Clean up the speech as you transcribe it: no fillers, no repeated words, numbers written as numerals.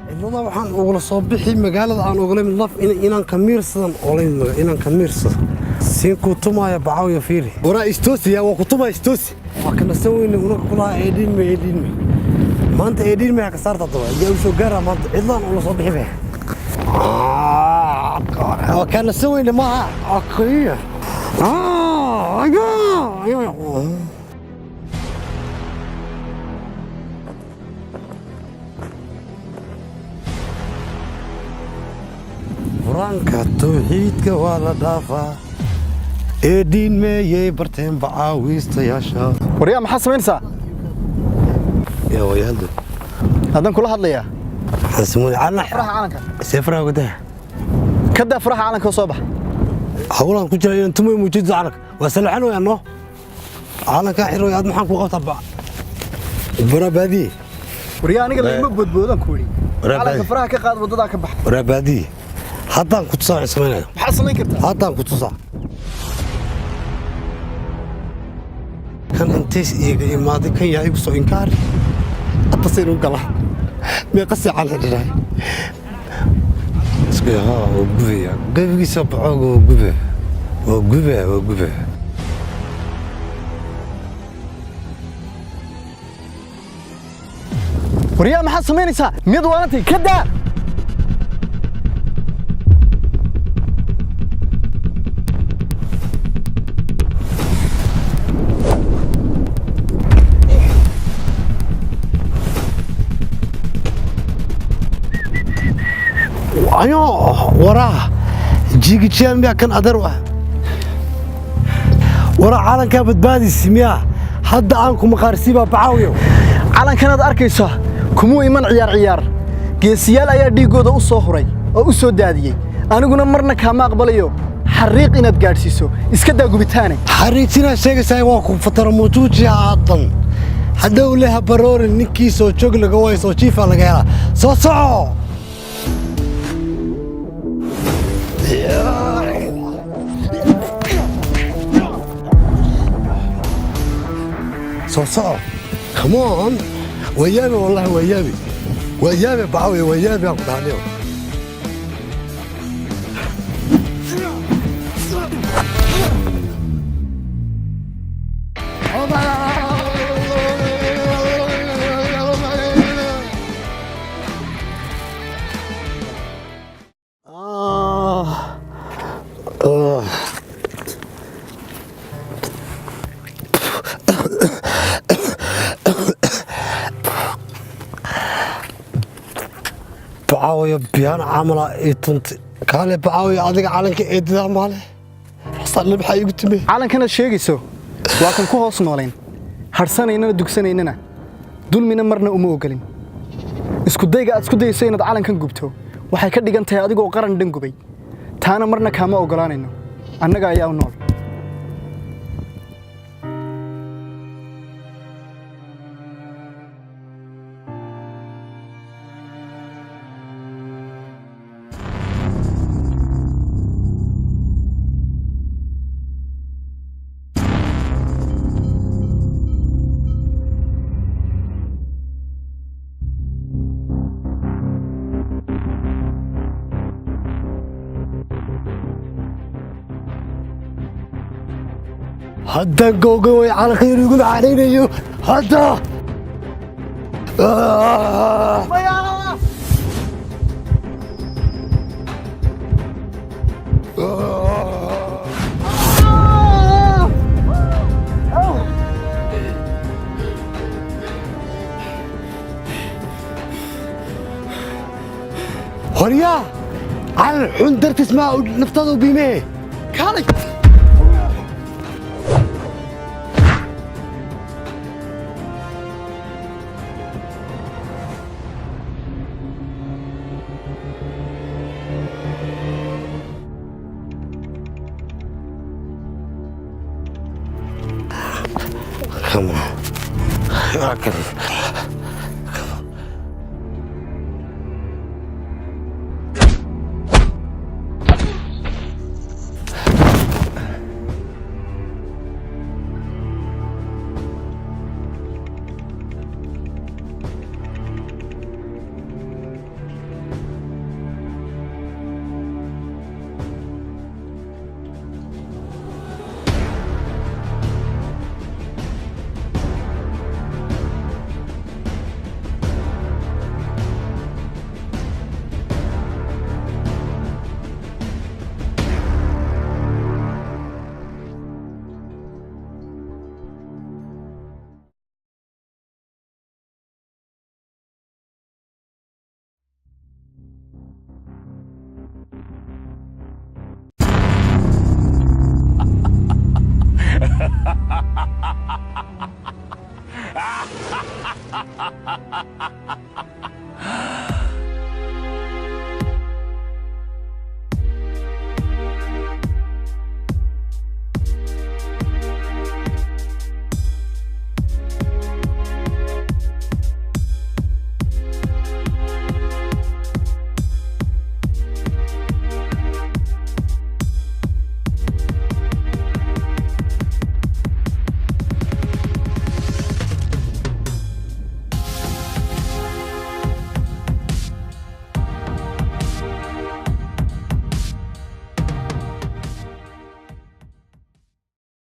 إنه waxaan ugu soo bixi magaalada aan ugu leeyahay naf inaan kamiirsan oo inaan kamiirsan siin ku tumaya bacaawiyo fiiri wara istoosi yaa ku tumay istoosi waxaan sawirnay una kula eedin maanta eedin ma ka saarta daba yaa soo gaara maanta cidlaan ugu soo bixi وكان سوي لي معها عقلية فرانكا توحيدك ولا دافع ايدين ما يبرتين بعاويست يا شا وريا ما حسب انسى يا ويلد هذا كل هذا يا حسموني على فرح عنك سفره وده كدا فرح عنك وصبح حولان ku jira inta ma muujido calanka waa salxan way anoo calanka xiro yaad maxaan ku qabtaa ba barabaadi وريا aniga ma bodboodan ku wari calanka faraha ka qaad wadada ka bax barabaadi haddaan ku tusaa ismaynayo maxaa samayn kartaa haddaan ku tusaa kan intays iyaga imaaday kan yaa igu soo inkaari hadda saynu gala mee qasi calan ها وقبي قبي سبعة وقبي وقبي وريا ما حد سمينيسا ميد وانتي كدا أيوه وراه جيجي تشام يا كان أدروه ورا عالم كابت بادي السمياه حد عنكم مقارسيبا بعاويو عالم كانت أركيسا كمو إيمان عيار geesiyaal ayaa dhiigooda u soo huray oo u soo daadiyay aniguna marna kama aqbalayo xariiq inaad gaarsiiso iska daa gubitaane xariiqina sheegaysaa waa ku fatara muujuuji aadan hadda uu leeyahay baroor ninkii soo joog laga way soo jiifa laga helaa soo soco So, come on. ويابي والله ويابي بعوي ويابي أقول عليهم. بعاوي بيان عاملة إنت كله بعاوي عادك علنك إددا ماله حصل لي بحي قلت به علن كان الشيء يسوي لكن كوه صنولين هرسنا إننا دكسنا إننا دول من مرنا أموجلين اسكودي سيند علن كان جبته وحكي دي جنتها عادك وقرن دنجبي تانا مرنا كما أوجلان إنه أنا جاي أو نور هدا جوجو على خير يقول علينا يو هدا هريا على الحندر تسمع نفتضوا بيمه كالي Come on. Okay.